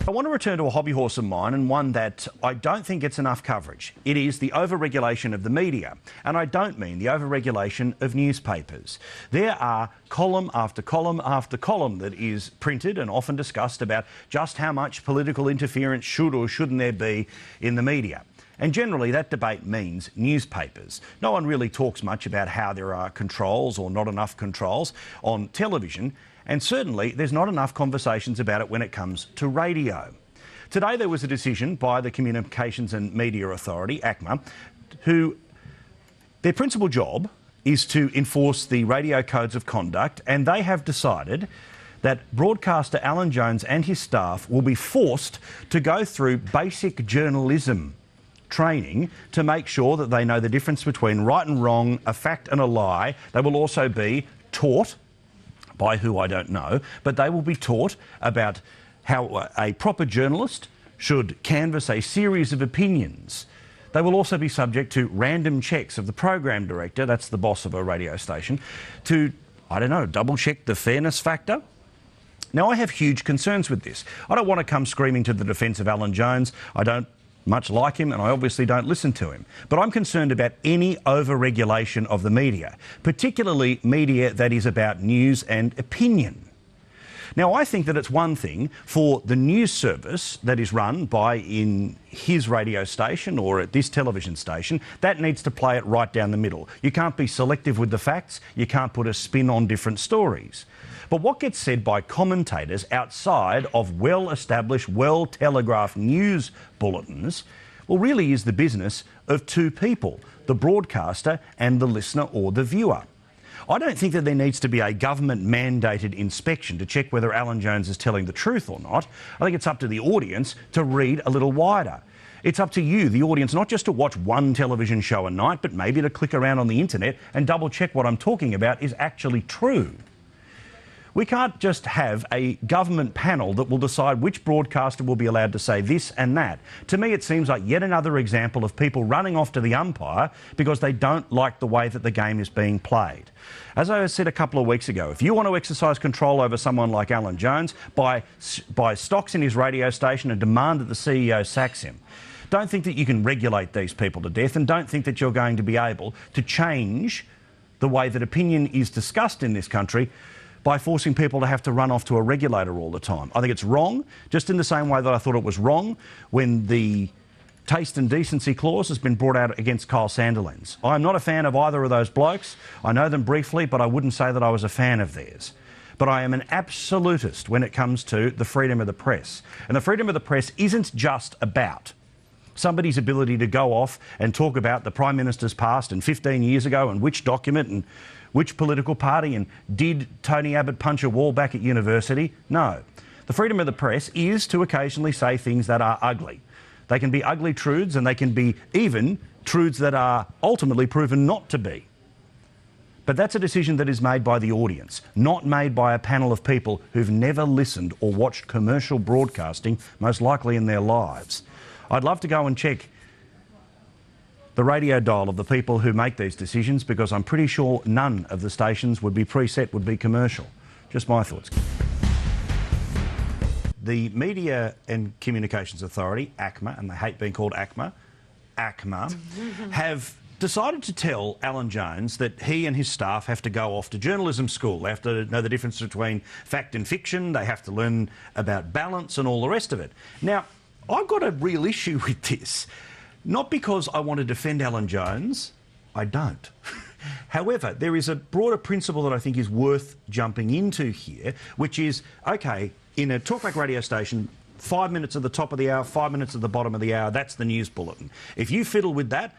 I want to return to a hobby horse of mine, and one that I don't think gets enough coverage. It is the over-regulation of the media. And I don't mean the over-regulation of newspapers. There are column after column after column that is printed and often discussed about just how much political interference should or shouldn't there be in the media. And generally that debate means newspapers. No one really talks much about how there are controls or not enough controls on television. And certainly there's not enough conversations about it when it comes to radio. Today there was a decision by the Communications and Media Authority, ACMA, who their principal job is to enforce the radio codes of conduct, and they have decided that broadcaster Alan Jones and his staff will be forced to go through basic journalism training to make sure that they know the difference between right and wrong, a fact and a lie. They will also be taught, by who I don't know, but they will be taught about how a proper journalist should canvass a series of opinions. They will also be subject to random checks of the program director, that's the boss of a radio station, to, I don't know, double check the fairness factor. Now, I have huge concerns with this. I don't want to come screaming to the defence of Alan Jones. I don't much like him, and I obviously don't listen to him. But I'm concerned about any over-regulation of the media, particularly media that is about news and opinion. Now, I think that it's one thing for the news service that is run by in his radio station or at this television station, that needs to play it right down the middle. You can't be selective with the facts. You can't put a spin on different stories. But what gets said by commentators outside of well-established, well-telegraphed news bulletins, well, really is the business of two people, the broadcaster and the listener or the viewer. I don't think that there needs to be a government-mandated inspection to check whether Alan Jones is telling the truth or not. I think it's up to the audience to read a little wider. It's up to you, the audience, not just to watch one television show a night, but maybe to click around on the internet and double-check what I'm talking about is actually true. We can't just have a government panel that will decide which broadcaster will be allowed to say this and that. To me, it seems like yet another example of people running off to the umpire because they don't like the way that the game is being played. As I said a couple of weeks ago, if you want to exercise control over someone like Alan Jones, buy stocks in his radio station and demand that the CEO sacks him. Don't think that you can regulate these people to death, and don't think that you're going to be able to change the way that opinion is discussed in this country by forcing people to have to run off to a regulator all the time. I think it's wrong, just in the same way that I thought it was wrong when the taste and decency clause has been brought out against Kyle Sandilands. I'm not a fan of either of those blokes. I know them briefly, but I wouldn't say that I was a fan of theirs. But I am an absolutist when it comes to the freedom of the press. And the freedom of the press isn't just about somebody's ability to go off and talk about the Prime Minister's past and 15 years ago and which document and which political party and did Tony Abbott punch a wall back at university? No. The freedom of the press is to occasionally say things that are ugly. They can be ugly truths, and they can be even truths that are ultimately proven not to be. But that's a decision that is made by the audience, not made by a panel of people who've never listened or watched commercial broadcasting, most likely in their lives. I'd love to go and check the radio dial of the people who make these decisions, because I'm pretty sure none of the stations would be preset, would be commercial. Just my thoughts. The Media and Communications Authority, ACMA, and they hate being called ACMA, have decided to tell Alan Jones that he and his staff have to go off to journalism school. They have to know the difference between fact and fiction. They have to learn about balance and all the rest of it. Now, I've got a real issue with this. Not because I want to defend Alan Jones, I don't. However, there is a broader principle that I think is worth jumping into here, which is, OK, in a talkback radio station, 5 minutes at the top of the hour, 5 minutes at the bottom of the hour, that's the news bulletin. If you fiddle with that,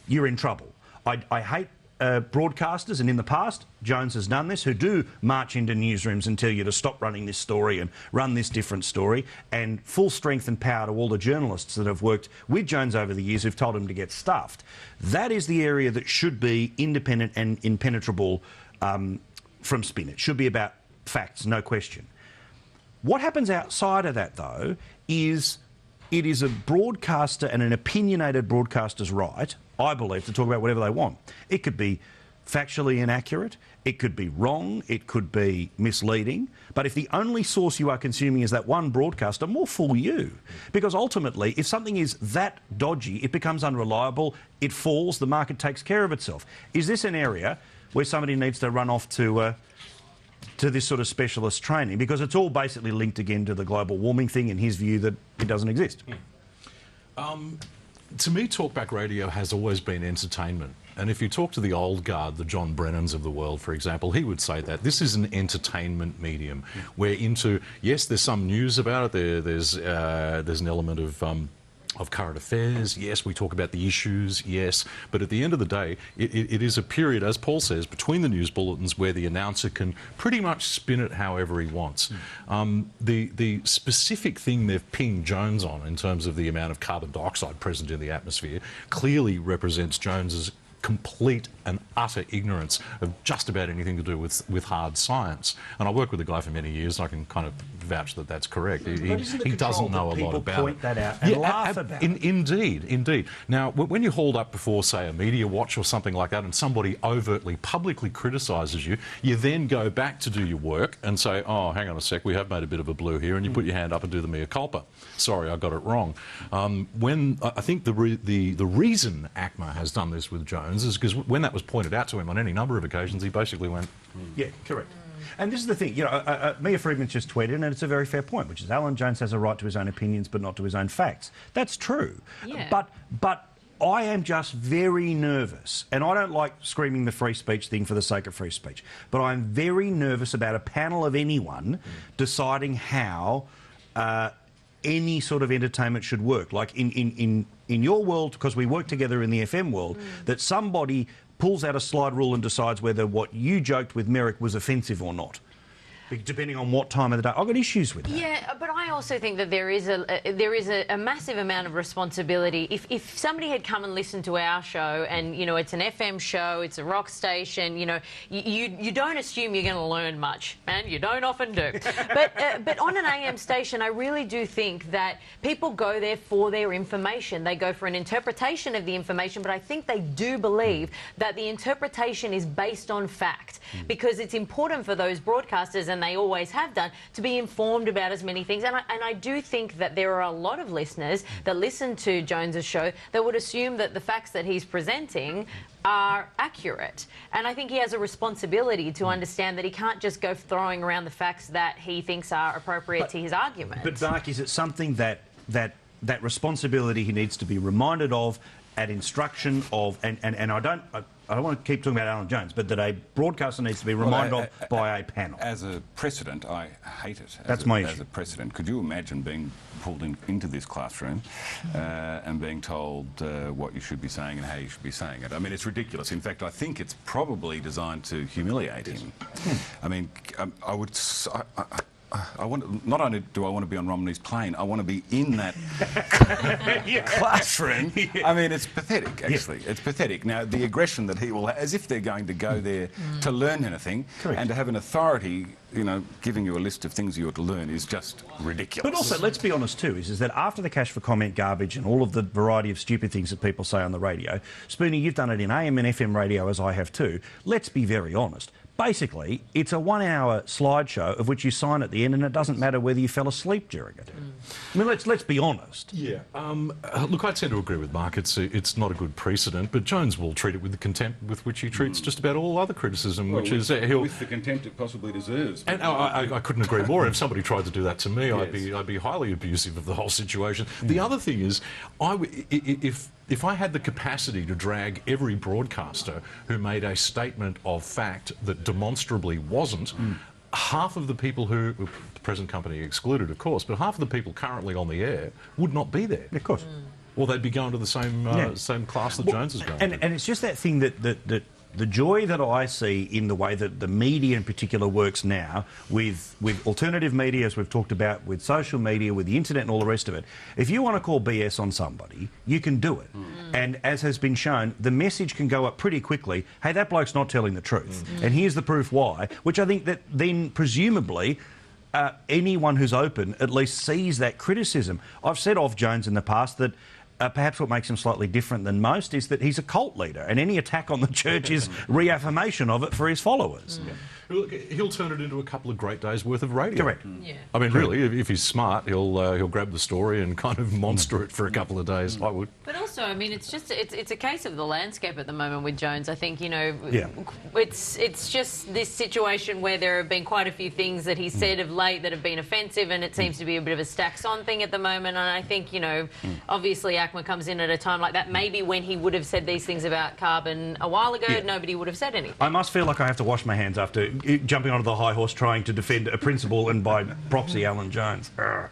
you're in trouble. I hate broadcasters, and in the past, Jones has done this, who do march into newsrooms and tell you to stop running this story and run this different story, and full strength and power to all the journalists that have worked with Jones over the years who've told him to get stuffed. That is the area that should be independent and impenetrable from spin. It should be about facts, no question. What happens outside of that, though, is it is a broadcaster and an opinionated broadcaster's right, I believe, to talk about whatever they want. It could be factually inaccurate, it could be wrong, it could be misleading, but if the only source you are consuming is that one broadcaster, more fool you. Because ultimately, if something is that dodgy, it becomes unreliable, it falls, the market takes care of itself. Is this an area where somebody needs to run off to this sort of specialist training? Because it's all basically linked again to the global warming thing and his view that it doesn't exist. To me, talkback radio has always been entertainment. And if you talk to the old guard, the John Brennans of the world, for example, he would say that this is an entertainment medium. We're into, yes, there's some news about it. There's an element of current affairs. Yes, we talk about the issues. Yes, but at the end of the day, it is a period, as Paul says, between the news bulletins where the announcer can pretty much spin it however he wants. The specific thing they've pinged Jones on in terms of the amount of carbon dioxide present in the atmosphere clearly represents Jones's complete and utter ignorance of just about anything to do with hard science. And I worked with the guy for many years, and I can kind of vouch that that's correct. He doesn't know a lot about it. People point that out and laugh about it. Indeed. Now, when you hauled up before, say, a media watch or something like that, and somebody overtly, publicly criticises you, you then go back to do your work and say, oh, hang on a sec, we have made a bit of a blue here, and you put your hand up and do the mea culpa. Sorry, I got it wrong. When I think the reason ACMA has done this with Jones is because when that was pointed out to him on any number of occasions, he basically went... Yeah, correct. And this is the thing, you know, Mia Freedman's just tweeted, and it's a very fair point, which is Alan Jones has a right to his own opinions, but not to his own facts. That's true. Yeah. But I am just very nervous, and I don't like screaming the free speech thing for the sake of free speech, but I'm very nervous about a panel of anyone deciding how any sort of entertainment should work. Like in your world, because we work together in the FM world, that somebody pulls out a slide rule and decides whether what you joked with Merrick was offensive or not, depending on what time of the day. I've got issues with that. Yeah, but I also think that there is a massive amount of responsibility. If somebody had come and listened to our show, and you know it's an FM show, it's a rock station, you know, you don't assume you're going to learn much, and you don't often do. But on an AM station, I really do think that people go there for their information. They go for an interpretation of the information, but I think they do believe that the interpretation is based on fact, because it's important for those broadcasters, and they always have done, to be informed about as many things. And I do think that there are a lot of listeners that listen to Jones's show that would assume that the facts that he's presenting are accurate. And I think he has a responsibility to understand that he can't just go throwing around the facts that he thinks are appropriate to his argument. But Mark, is it something that responsibility he needs to be reminded of at instruction of, and I don't want to keep talking about Alan Jones, but that a broadcaster needs to be reminded of by a panel. As a precedent, I hate it. That's my issue. As a precedent. Could you imagine being pulled into this classroom and being told what you should be saying and how you should be saying it? I mean, it's ridiculous. In fact, I think it's probably designed to humiliate him. I mean, I want, not only do I want to be on Romney's plane, I want to be in that classroom. Yeah. I mean, it's pathetic, actually. Yeah. It's pathetic. Now, the aggression that he will have, as if they're going to go there to learn anything, and to have an authority, you know, giving you a list of things you ought to learn is just ridiculous. But also, let's be honest too, is that after the cash for comment garbage and all of the variety of stupid things that people say on the radio, Spoonie, you've done it in AM and FM radio, as I have too. Let's be very honest. Basically, it's a 1 hour slideshow of which you sign at the end, and it doesn't matter whether you fell asleep during it. I mean, let's be honest. Yeah. Look, I tend to agree with Mark. It's not a good precedent, but Jones will treat it with the contempt with which he treats just about all other criticism, well, which with, is he'll... with the contempt it possibly deserves. And I couldn't agree more. If somebody tried to do that to me, yes, I'd be highly abusive of the whole situation. The other thing is, if I had the capacity to drag every broadcaster who made a statement of fact that demonstrably wasn't, half of the people who, the present company excluded, of course, but half of the people currently on the air would not be there. Of course. Or they'd be going to the same class that Jones is going to. And it's just that thing that the joy that I see in the way that the media in particular works now, with alternative media, as we've talked about, with social media, with the internet and all the rest of it, if you want to call BS on somebody, you can do it. And as has been shown, the message can go up pretty quickly, hey, that bloke's not telling the truth, and here's the proof why, which I think that then presumably anyone who's open at least sees that criticism. I've said of Jones in the past that perhaps what makes him slightly different than most is that he's a cult leader, and any attack on the church is reaffirmation of it for his followers. Look, he'll turn it into a couple of great days' worth of radio. Correct. Yeah. I mean, really, if he's smart, he'll grab the story and kind of monster it for a couple of days. I would. But also, I mean, it's a case of the landscape at the moment with Jones. I think, you know, Yeah. it's just this situation where there have been quite a few things that he's said of late that have been offensive, and it seems to be a bit of a stacks on thing at the moment. And I think, you know, obviously ACMA comes in at a time like that. Maybe when he would have said these things about carbon a while ago, nobody would have said anything. I must feel like I have to wash my hands after jumping onto the high horse trying to defend a principal and by proxy Alan Jones. Urgh.